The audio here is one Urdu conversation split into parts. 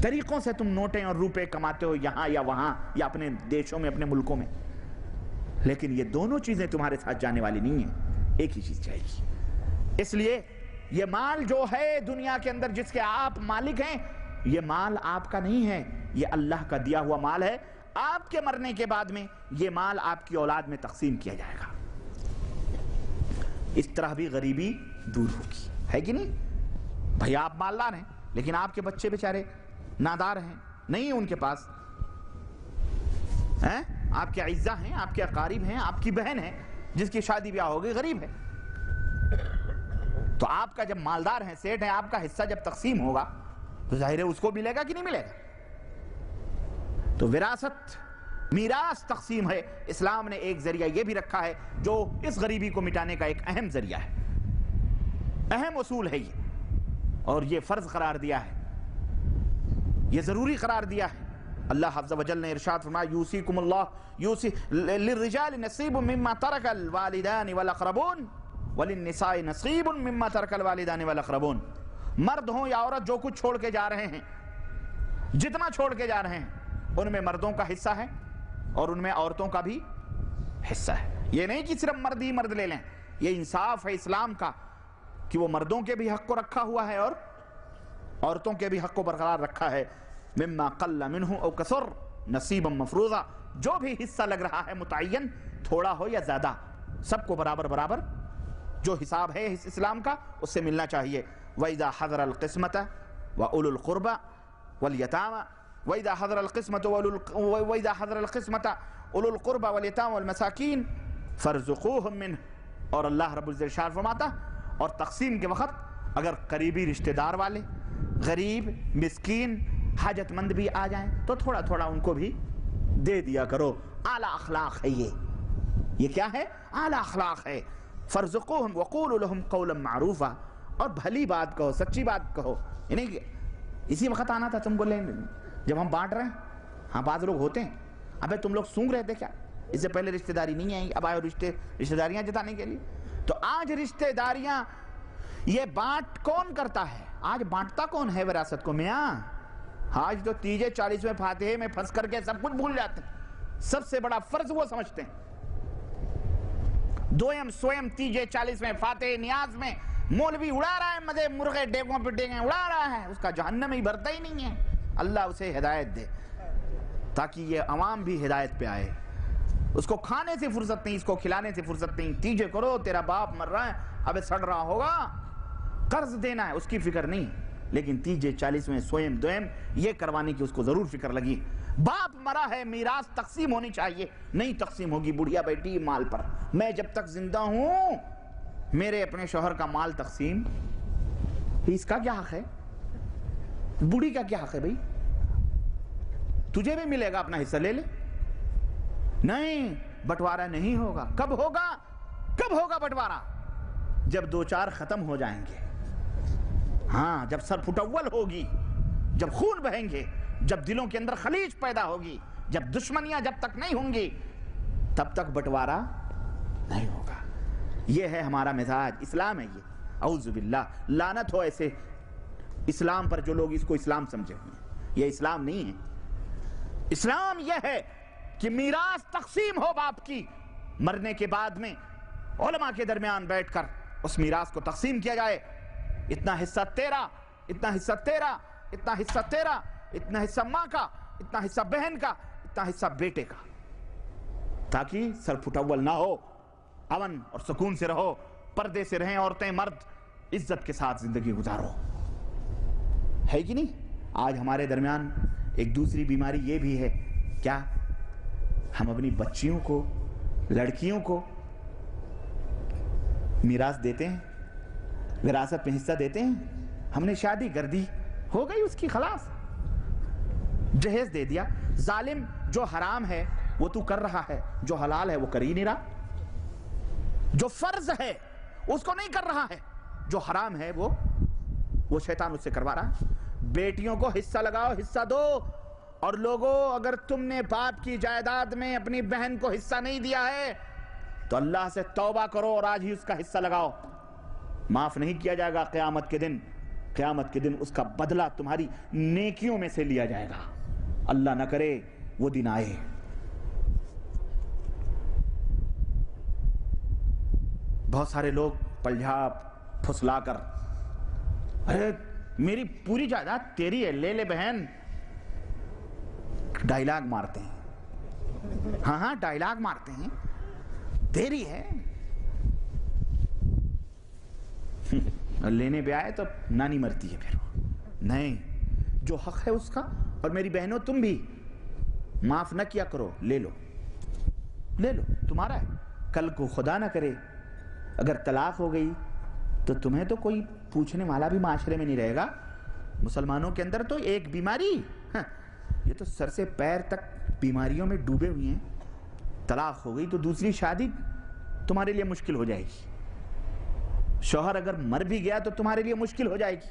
طریقوں سے تم نوٹیں اور روپے کماتے ہو یہاں یا وہاں یا اپنے دیشوں میں اپنے ملکوں میں، لیکن یہ دونوں چیزیں تمہارے ساتھ جانے والی نہیں ہیں، ایک ہی چیز جائے گی۔ اس لیے یہ مال جو ہے دنیا کے اندر جس کے آپ مالک ہیں، یہ مال آپ کا نہیں ہے، یہ اللہ کا دیا ہوا مال ہے۔ آپ کے مرنے کے بعد میں یہ مال آپ کی اولاد میں تقسیم کیا جائے گا، اس طرح بھی غریبی دور ہوگی، ہے کہ نہیں؟ بھئی آپ مالدار ہیں لیکن آپ کے بچے بیچارے نادار ہیں، نہیں ان کے پاس، آپ کے اعزہ ہیں، آپ کے اقارب ہیں، آپ کی بہن ہے جس کی شادی بیاہ ہوگی، غریب ہے، تو آپ کا جب مالدار ہیں، سیٹ ہے، آپ کا حصہ جب تقسیم ہوگا تو ظاہر ہے اس کو ملے گا کہ نہیں ملے گا؟ تو وراثت، میراث تقسیم ہے، اسلام نے ایک ذریعہ یہ بھی رکھا ہے جو اس غریبی کو مٹانے کا ایک اہم ذریعہ ہے، اہم اصول ہے یہ، اور یہ فرض قرار دیا ہے، یہ ضروری قرار دیا ہے۔ اللہ عز و جل نے ارشاد فرمایا یوصیکم اللہ للرجال نصیب مما ترک الوالدان والاقربون وللنساء نصیب مما ترک الوالدان والاقربون۔ مرد ہوں یا عورت جو کچھ چھوڑ کے جا رہے ہیں، جتنا چھوڑ کے جا رہے ہیں، ان میں مردوں کا حصہ ہے اور ان میں عورتوں کا بھی حصہ ہے۔ یہ نہیں کہ صرف مرد ہی مرد لے لیں، یہ انصاف ہے اسلام کا کہ وہ مردوں کے بھی حق کو رکھا ہوا ہے اور عورتوں کے بھی حق کو برقرار رکھا ہے۔ مما قل منہ او کثر نصیبا مفروضا، جو بھی حصہ لگ رہا ہے متعین، تھوڑا ہو یا زیادہ، سب کو برابر برابر جو حساب ہے اس اسلام کا اس سے ملنا چاہیے۔ وَإِذَا حَضَرَ الْقِسْمَةَ وَأُولُو الْقُرْبَى وَالْيَتَامَى وَإِذَا حَضَرَ الْقِسْمَةَ أُولُو الْقُرْبَى وَالْيَتَامَى وَالْمَسَاكِينَ فَارْزُقُوهُم مِّنْهُ، اور اللہ رب العزت ارشاد فرماتا اور تقسیم کے وقت اگر قریبی رشتہ دار والے، غریب، مسکین، حاجت مند بھی آ جائیں تو تھوڑا تھوڑا ان کو بھی دے دیا کرو۔ اعلیٰ اخلاق ہے یہ کیا ہے؟ اعلیٰ اخلاق ہے۔ فَارْزُقُوهُم وَقُولُوا لَهُمْ قَوْلًا مَّعْرُوفًا، اور بھلی بات کہو، سچی بات کہو، یعنی اسی وقت آنا تھا تم کو لیں جب ہم بانٹ رہے ہیں۔ ہاں بعض لوگ ہوتے ہیں، ابے تم لوگ سونگ رہے تھے کیا؟ اس سے پہلے رشتہ داری نہیں آئی، اب آئے رشتہ داریاں جتانے کے لیے۔ تو آج رشتہ داریاں یہ بانٹ کون کرتا ہے؟ آج بانٹتا کون ہے وراثت کو؟ میاں آج تو تیجے 40ویں فاتحے میں پھنس کر کے سب کچھ بھول جاتے ہیں، سب سے بڑا فرض وہ سمجھتے ہیں۔ دویم سویم تیجے 40ویں فاتحے نیاز میں مولوی اڑا رہا ہے مزے، مرغے ڈیگوں پہ ڈیگیں اڑا رہا ہے، اس کا جہنم ہی بھرتا ہی نہیں ہے۔ اللہ اسے ہدایت دے تاکہ یہ عوام بھی ہدایت پہ آئے۔ اس کو کھانے سے فرصت نہیں، اس کو کھلانے سے فرصت نہیں۔ تیجے کرو، تیرا باپ مر رہا ہے، ابے سڑ رہا ہوگا، قرض دینا ہے، اس کی فکر نہیں، لیکن تیجے 40ویں سویم دویم یہ کروانے کی اس کو ضرور فکر لگی۔ باپ مرا ہے، میراث تقسیم ہونی چاہیے، نہیں تقسیم ہوگی بڑھیا بیٹی مال پر، میں جب تک زندہ ہوں میرے اپنے شوہر کا مال تقسیم، اس کا کیا حق ہے؟ بوڑھی کا کیا حق ہے بھائی؟ تجھے بھی ملے گا، اپنا حصہ لے لے۔ نہیں، بٹوارہ نہیں ہوگا۔ کب ہوگا؟ کب ہوگا بٹوارہ؟ جب دو چار ختم ہو جائیں گے، ہاں، جب سر پھٹول ہوگی، جب خون بہیں گے، جب دلوں کے اندر خلیج پیدا ہوگی، جب دشمنیاں جب تک نہیں ہوں گی، تب تک بٹوارہ نہیں ہوگا۔ یہ ہے ہمارا مزاج، اسلام ہے یہ۔ اعوذ باللہ، لعنت ہو ایسے اسلام پر جو لوگ اس کو اسلام سمجھے ہوئے ہیں۔ یہ اسلام نہیں ہے۔ اسلام یہ ہے کہ میراث تقسیم ہو باپ کی، مرنے کے بعد میں علماء کے درمیان بیٹھ کر اس میراث کو تقسیم کیا جائے، اتنا حصہ تیرا، اتنا حصہ تیرا، اتنا حصہ تیرا، اتنا حصہ ماں کا، اتنا حصہ بہن کا، اتنا حصہ بیٹے کا، تاکہ سر پھٹول نہ ہو، امن اور سکون سے رہو، پردے سے رہیں عورتیں مرد، عزت کے ساتھ زندگی گزارو، ہے کہ نہیں؟ آج ہمارے درمیان ایک دوسری بیماری یہ بھی ہے، کیا ہم اپنی بچیوں کو، لڑکیوں کو میراث دیتے ہیں، وراثت میں حصہ دیتے ہیں؟ ہم نے شادی کر دی، ہو گئی اس کی، خلاص جہیز دے دیا۔ ظالم، جو حرام ہے وہ تو کر رہا ہے، جو حلال ہے وہ کر ہی نہیں رہا، جو فرض ہے اس کو نہیں کر رہا ہے، جو حرام ہے وہ شیطان اس سے کروا رہا ہے۔ بیٹیوں کو حصہ لگاؤ، حصہ دو، اور لوگوں اگر تم نے باپ کی جائیداد میں اپنی بہن کو حصہ نہیں دیا ہے تو اللہ سے توبہ کرو اور آج ہی اس کا حصہ لگاؤ، معاف نہیں کیا جائے گا قیامت کے دن۔ قیامت کے دن اس کا بدلہ تمہاری نیکیوں میں سے لیا جائے گا. اللہ نہ کرے وہ دن آئے. بہت سارے لوگ پلجھا پھسلا کر ارے میری پوری جائیداد تیری ہے لے لے بہن، ڈائیلاگ مارتے ہیں. ہاں ڈائیلاگ مارتے ہیں، تیری ہے. لینے پہ آئے تو نانی مرتی ہے پھر. نہیں، جو حق ہے اس کا. اور میری بہنوں تم بھی معاف نہ کیا کرو، لے لو لے لو، تمہارا ہے. کل کو خدا نہ کرے اگر طلاق ہو گئی تو تمہیں تو کوئی پوچھنے والا بھی معاشرے میں نہیں رہے گا. مسلمانوں کے اندر تو ایک بیماری، یہ تو سر سے پیر تک بیماریوں میں ڈوبے ہوئے ہیں. طلاق ہو گئی تو دوسری شادی تمہارے لیے مشکل ہو جائے گی. شوہر اگر مر بھی گیا تو تمہارے لیے مشکل ہو جائے گی.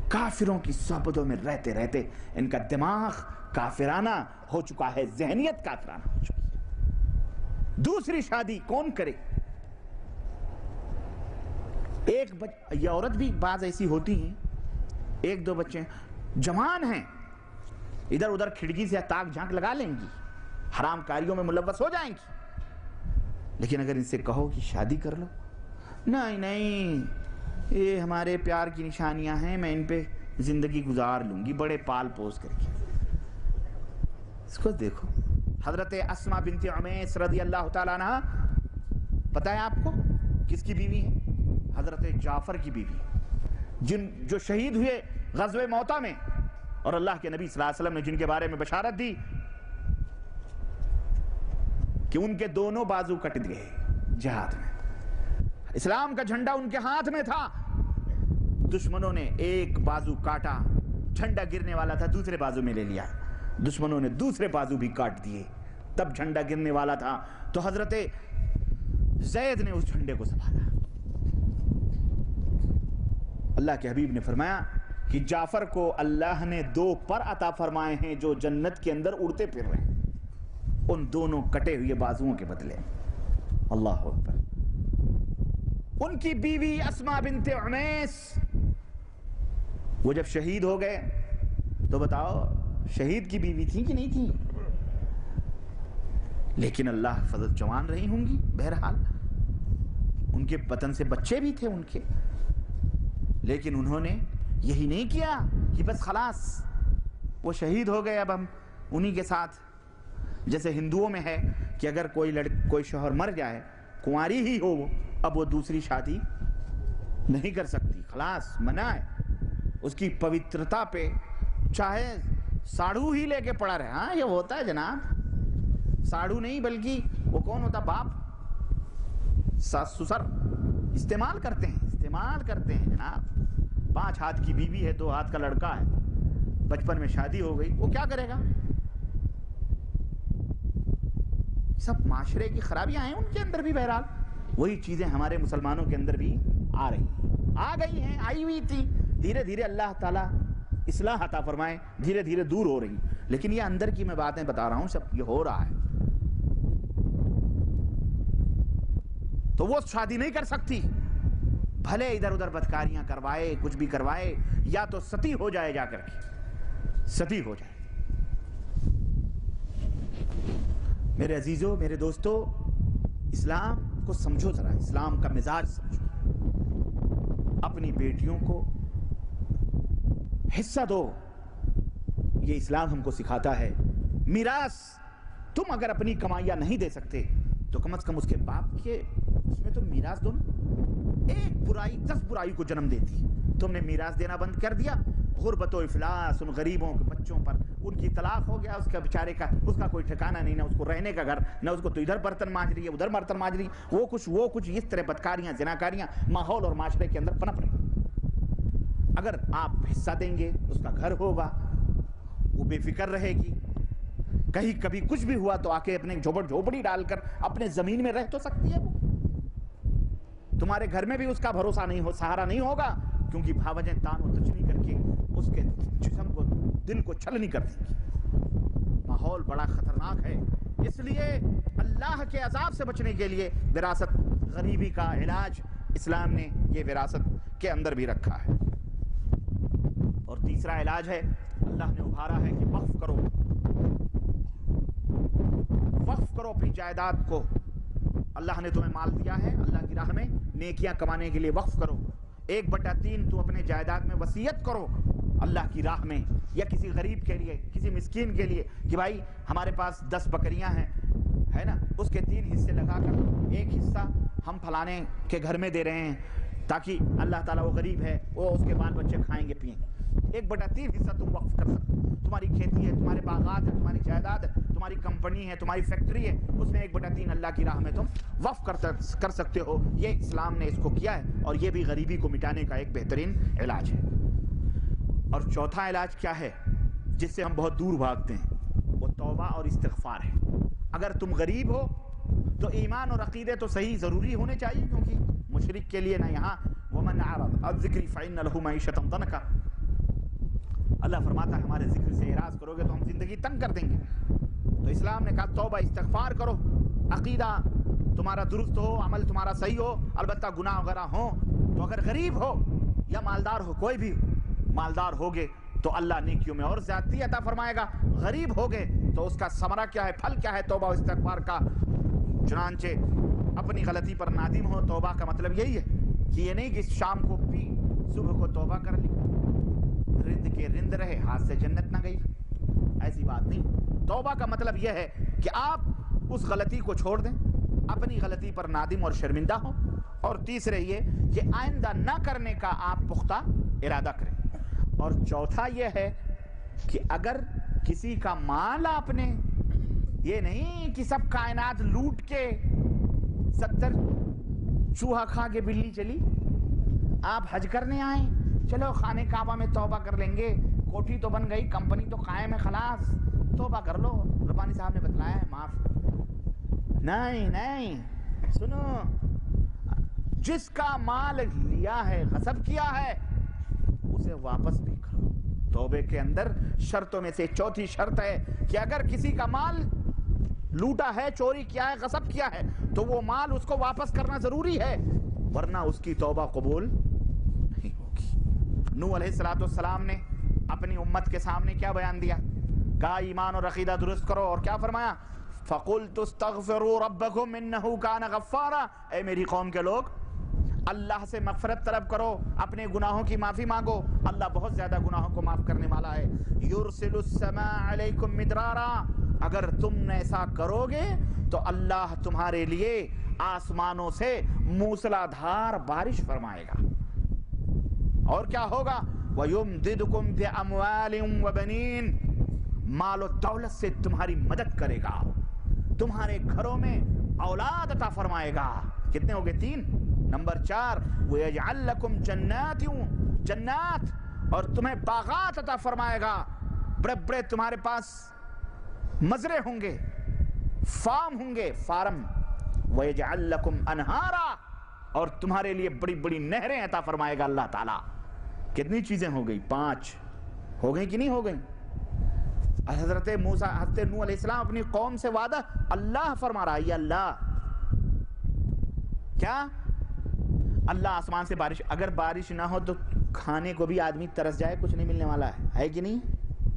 کافروں کی صحبتوں میں رہتے رہتے ان کا دماغ کافرانہ ہو چکا ہے، ذہنیت کافرانہ ہو چکی ہے. دوسری شادی کون کرے؟ یہ عورت بھی بعض ایسی ہوتی ہیں، ایک دو بچے جوان ہیں، ادھر ادھر کھڑکی سے تاک جھانک لگا لیں گی، حرام کاریوں میں ملوث ہو جائیں گی. لیکن اگر ان سے کہو کہ شادی کر لو، نہیں یہ ہمارے پیار کی نشانیاں ہیں، میں ان پہ زندگی گزار لوں گی بڑے پال پوس کر کے. اس کو دیکھو، حضرت اسماء بنت عمیس رضی اللہ تعالیٰ عنہ، پتہ ہے آپ کو کس کی بیوی ہے؟ حضرت جعفر کی بیوی، جو شہید ہوئے غزوہ موتا میں، اور اللہ کے نبی صلی اللہ علیہ وسلم نے جن کے بارے میں بشارت دی کہ ان کے دونوں بازو کٹ گئے جہاد میں. اسلام کا جھنڈا ان کے ہاتھ میں تھا، دشمنوں نے ایک بازو کاٹا، جھنڈا گرنے والا تھا دوسرے بازو میں لے لیا، دشمنوں نے دوسرے بازو بھی کاٹ دیے، تب جھنڈا گرنے والا تھا تو حضرت زید نے اس جھنڈے کو سنبھالا. اللہ کے حبیب نے فرمایا کہ جعفر کو اللہ نے 2 پر عطا فرمائے ہیں جو جنت کے اندر اڑتے پھر رہے ہیں، ان دونوں کٹے ہوئے بازوؤں کے بدلے. اللہ اکبر. ان کی بیوی اسماء بنت عمیس، وہ جب شہید ہو گئے تو بتاؤ شہید کی بیوی تھی کہ نہیں تھی؟ لیکن اللہ فضل جوان رہی ہوں گی، بہرحال ان کے بطن سے بچے بھی تھے ان کے. لیکن انہوں نے یہی نہیں کیا کہ بس خلاص وہ شہید ہو گئے اب ہم انہی کے ساتھ. جیسے ہندوؤں میں ہے کہ اگر کوئی شوہر مر جائے، کنواری ہی ہو وہ، اب وہ دوسری شادی نہیں کر سکتی، خلاص منع ہے. اس کی پوترتا پہ چاہے ساڑھو ہی لے کے پڑا رہے. ہاں یہ ہوتا ہے جناب، ساڑھو نہیں بلکہ وہ کون ہوتا، باپ، ساس سسر استعمال کرتے ہیں جناب. 5 ہاتھ کی بیوی ہے، 2 ہاتھ کا لڑکا ہے، بچپن میں شادی ہو گئی، وہ کیا کرے گا؟ سب معاشرے کی خرابیاں ہیں ان کے اندر بھی. بہرحال وہی چیزیں ہمارے مسلمانوں کے اندر بھی آ گئی ہیں، آئی ہوئی تھی. دھیرے دھیرے اللہ تعالیٰ اصلاح عطا فرمائے، دھیرے دھیرے دور ہو رہی. لیکن یہ اندر کی میں باتیں بتا رہا ہوں، سب یہ ہو رہا ہے. تو وہ شادی نہیں کر سکتی، بھلے ادھر ادھر بدکاریاں کروائے، کچھ بھی کروائے، یا تو ستی ہو جائے، جا کر کے ستی ہو جائے. میرے عزیزوں، میرے دوستو، اسلام کو سمجھو ذرا، اسلام کا مزاج سمجھو. اپنی بیٹیوں کو حصہ دو، یہ اسلام ہم کو سکھاتا ہے. میراث تم اگر اپنی کمائیاں نہیں دے سکتے تو کم از کم اس کے باپ کے اس میں تو میراث دو نا. ایک برائی 10 برائی کو جنم دیتی ہے. تم نے میراث دینا بند کر دیا، غربت و افلاس ان غریبوں کے بچوں پر، ان کی طلاق ہو گیا، اس کا بیچارے کا اس کا کوئی ٹھکانہ نہیں، نہ اس کو رہنے کا گھر، نہ اس کو تو ادھر برتن مانج رہی ہے، ادھر برتن مانج رہی ہے، وہ کچھ اس طرح بدکاریاں، زناکاریاں ماحول اور معاشرے کے اندر پنپ رہی. اگر آپ حصہ دیں گے، اس کا گھر ہوگا، وہ بے فکر رہے گی. کہیں کبھی کچھ بھی ہوا تو آ کے اپنے جھوپڑی ڈال کر اپنے زمین میں رہ تو سکتی ہے. وہ تمہارے گھر میں بھی اس کا بھروسہ نہیں ہو، سہارا نہیں ہوگا، کیونکہ بھاوجیں تان و تجنی کر کے اس کے جسم کو، دل کو چھلنی کر دیں گی. ماحول بڑا خطرناک ہے. اس لیے اللہ کے عذاب سے بچنے کے لیے وراثت غریبی کا علاج اسلام نے یہ وراثت کے اندر بھی رکھا ہے. تیسرا علاج ہے، اللہ نے ابھارا ہے کہ وقف کرو، وقف کرو اپنی جائیداد کو. اللہ نے تمہیں مال دیا ہے، اللہ کی راہ میں نیکیاں کمانے کے لیے وقف کرو. 1/3 تو اپنے جائیداد میں وصیت کرو اللہ کی راہ میں، یا کسی غریب کے لیے، کسی مسکین کے لیے، کہ بھائی ہمارے پاس 10 بکریاں ہیں، ہے نا، اس کے 3 حصے لگا کر 1 حصہ ہم فلانے کے گھر میں دے رہے ہیں تاکہ اللہ تعالیٰ، وہ غریب ہے، وہ اس کے بال بچے کھائیں گے پئیں گے. 1/3 حصہ تم وقف کر سکتے ہو. تمہاری کھیتی ہے، تمہارے باغات ہے، تمہاری جائیداد ہے، تمہاری کمپنی ہے، تمہاری فیکٹری ہے، اس میں 1/3 اللہ کی راہ میں تم وقف کر سکتے ہو. یہ اسلام نے اس کو کیا ہے، اور یہ بھی غریبی کو مٹانے کا ایک بہترین علاج ہے. اور چوتھا علاج کیا ہے جس سے ہم بہت دور بھاگتے ہیں، وہ توبہ اور استغفار ہے. اگر تم غریب ہو تو ایمان اور عقیدے تو صحیح ضروری ہونے چاہیے، کیونکہ مشرک کے لیے نہ یہاں وَمَنْ أَعْرَضَ عَنْ ذِكْرِي فَإِنَّ لَهُ مَعِيشَةً ضَنْكًا. اللہ فرماتا ہے ہمارے ذکر سے اعراض کرو گے تو ہم زندگی تنگ کر دیں گے. تو اسلام نے کہا توبہ استغفار کرو، عقیدہ تمہارا درست ہو، عمل تمہارا صحیح ہو، البتہ گناہ وغیرہ ہوں تو اگر غریب ہو یا مالدار ہو، کوئی بھی مالدار ہوگے تو اللہ نیکیوں میں اور زیادتی عطا فرمائے گا. غریب ہوگے تو اس کا ثمرہ کیا ہے، پھل کیا ہے توبہ و استغفار کا. چنانچہ اپنی غلطی پر نادم ہو. توبہ کا مطلب یہی ہے کہ یہ نہیں کہ شام کو پی صبح کو توبہ کر لی، رند کے رند رہے ہاتھ سے جنت نہ گئی، ایسی بات نہیں. توبہ کا مطلب یہ ہے کہ آپ اس غلطی کو چھوڑ دیں، اپنی غلطی پر نادم اور شرمندہ ہوں، اور تیسرے یہ کہ آئندہ نہ کرنے کا آپ پختہ ارادہ کریں. اور چوتھا یہ ہے کہ اگر کسی کا مال آپ نے، یہ نہیں کہ سب کائنات لوٹ کے 70 چوہا کھا کے بلی چلی، آپ حج کرنے آئیں، چلو خانہ کعبہ میں توبہ کر لیں گے، کوٹھی تو بن گئی، کمپنی تو قائم ہے، خلاص توبہ کر لو، ربانی صاحب نے بتلایا ہے، معاف. نہیں، سنو، جس کا مال لیا ہے، غصب کیا ہے، اسے واپس بھی کرو. توبے کے اندر شرطوں میں سے چوتھی شرط ہے کہ اگر کسی کا مال لوٹا ہے، چوری کیا ہے، غصب کیا ہے، تو وہ مال اس کو واپس کرنا ضروری ہے، ورنہ اس کی توبہ قبول نہیں ہوگی. نوح علیہ السلام نے اپنی امت کے سامنے کیا بیان دیا؟ کہا ایمان اور عقیدہ درست کرو، اور کیا فرمایا؟ فَقُلْتُ اسْتَغْفِرُوا رَبَّكُمْ إِنَّهُ كَانَ غَفَّارًا. اے میری قوم کے لوگ، اللہ سے مغفرت طلب کرو، اپنے گناہوں کی معافی مانگو، اللہ بہت زیادہ گناہوں کو معاف کرنے والا ہے. يُرْسِلُ السَّمَاءَ عَلَيْكُمْ مِدْرَارًا. اگر تم ایسا کرو گے تو اللہ تمہارے لیے آسمانوں سے موسلا دھار بارش فرمائے گا. اور کیا ہوگا؟ وَيُمْدِدُكُمْ بِأَمْوَالٍ وَبَنِينَ. مال و دولت سے تمہاری مدد کرے گا، تمہارے گھروں میں اولاد عطا فرمائے گا. کتنے ہو گئے؟ 3. نمبر 4 وَيَجْعَلْ لَكُمْ جَنَّاتٍ. اور تمہیں باغات عطا فرمائے گا، بڑے بڑے تمہارے پاس مزرے ہوں گے، فارم ہوں گے، فارم. وَيَجْعَلْ لَكُمْ أَنْهَارًا. اور تمہارے لیے بڑی بڑی نہریں عطا فرمائے گا اللہ تعالیٰ. کتنی چیزیں ہو گئی؟ 5 ہو گئی کہ نہیں ہو گئی؟ حضرت موسیٰ، حضرت نوح علیہ السلام اپنی قوم سے وعدہ اللہ فرما رہا ہے. یہ اللہ کیا؟ اللہ آسمان سے بارش، اگر بارش نہ ہو تو کھانے کو بھی آدمی ترس جائے، کچھ نہیں ملنے والا ہے کہ نہیں؟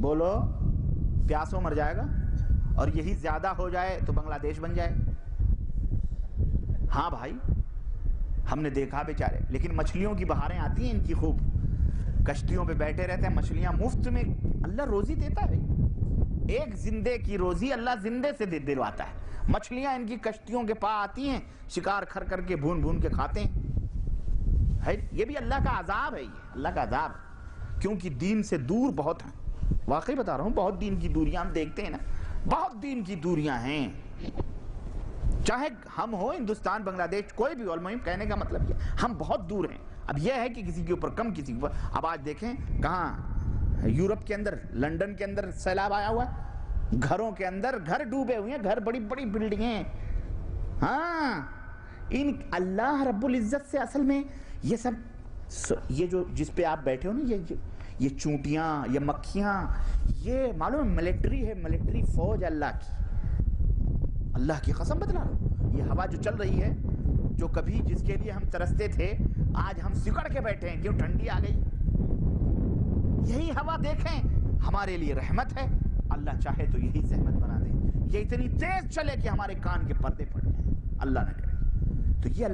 بولو، پیاسوں مر جائے گا. اور یہی زیادہ ہو جائے تو بنگلہ دیش بن جائے. ہاں بھائی، ہم نے دیکھا بیچارے. لیکن مچھلیوں کی بہاریں آتی ہیں ان کی خوب، کشتیوں پہ بیٹھے رہتے ہیں، مچھلیاں مفت میں. اللہ روزی دیتا ہے، ایک زندے کی روزی اللہ زندے سے دلواتا ہے. مچھلیاں ان کی کشتیوں کے پاس آتی ہیں، شکار کر کے بھون بھون کے کھاتے ہیں. یہ بھی اللہ کا عذاب ہے، یہ اللہ کا عذاب، کیونکہ دین سے دور بہت ہیں. واقعی بتا رہا ہوں، بہت دین کی دوریاں ہم دیکھتے ہیں نا، بہت دین کی دوریاں ہیں. چاہے ہم ہو ہندوستان، بنگلہ دیش، کوئی بھی. المہم کہنے کا مطلب یہ ہم بہت دور ہیں. اب یہ ہے کہ کسی کے اوپر کم، کسی کے اوپر. اب آج دیکھیں کہاں یورپ کے اندر، لنڈن کے اندر سیلاب آیا ہوا ہے، گھروں کے اندر گھر ڈوبے ہوئے ہیں، گھر بڑی بڑی بلڈنگیں. ہاں، ان اللہ رب العزت سے اصل میں یہ سب، یہ جو جس پہ آپ بیٹھے ہو نا، یہ چونٹیاں، یہ مکھیاں، یہ معلوم ملٹری ہے، ملٹری فوج اللہ کی. اللہ کی قسم بتلا رہا ہوں، یہ ہوا جو چل رہی ہے، جو کبھی جس کے لیے ہم ترستے تھے، آج ہم سکڑ کے بیٹھے ہیں. کیوں؟ ٹھنڈی آ گئی. یہی ہوا دیکھیں ہمارے لیے رحمت ہے، اللہ چاہے تو یہی زحمت بنا دے، یہ اتنی تیز چلے کہ ہمارے کان کے پردے پڑ جائیں، اللہ نہ کرے۔ تو یہ